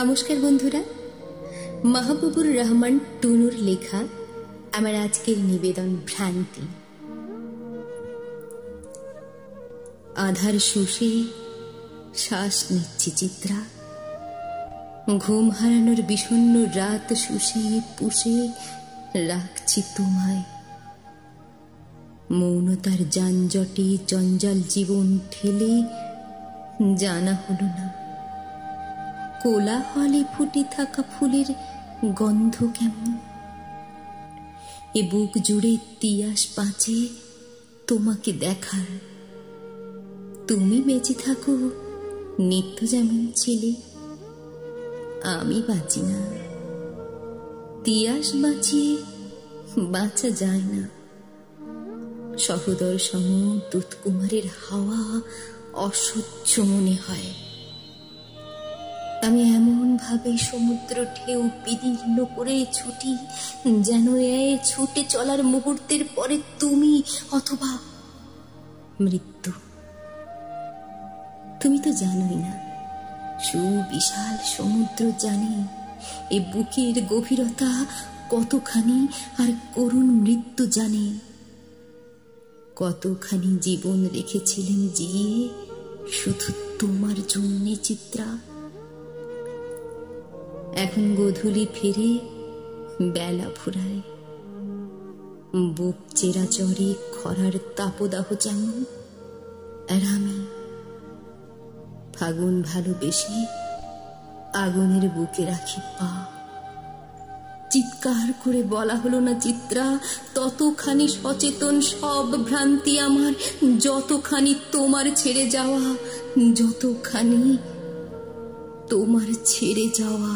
নমস্কার বন্ধুরা, মাহবুবুর রহমান টুনুর লেখা আমার আজকের নিবেদন ভ্রান্তি। আধার শুষে শ্বাস নিচ্ছি চিত্রা, ঘুম হারানোর বিষণ্ণ রাত শুষে পুষে রাখছি তোমায়। মৌনতার যানজটে জঞ্জাল জীবন ঠেলে জানা হলো না কোলাহলে ফুটে থাকা ফুলের গন্ধ কেমন। এ বুক জুড়ে তিয়াস পাঁচে তোমাকে দেখার, তুমি বেঁচে থাকো নিত্য যেমন ছিলে, আমি বাঁচি না। তিয়াস বাঁচিয়ে বাঁচা যায় না। সহোদর সম দুধকুমারের হাওয়া অসহ্য মনে হয়। আমি এমন ভাবে সমুদ্র ঢেউ বিদীর্ণ করে ছুটি, যেন ছুটে চলার মুহূর্তের পরে তুমি অথবা মৃত্যু। তুমি তো জানোই না, সুবিশাল সমুদ্র জানে এ বুকের গভীরতা কতখানি, আর করুণ মৃত্যু জানে কতখানি জীবন রেখেছিলেন জিয়ে শুধু তোমার জন্যে চিত্রা। এখন গোধূলি ফিরে বেলা ফুরায়, বুক চেরা চরে খরার তাপদাহ যেমন, আর আমি ফাগুন ভালোবেসে আগুনের বুকে রাখি পা। চিৎকার করে বলা হলো না চিত্রা, ততখানি সচেতন সব ভ্রান্তি আমার, যতখানি তোমার ছেড়ে যাওয়া, যতখানি তোমার ছেড়ে যাওয়া।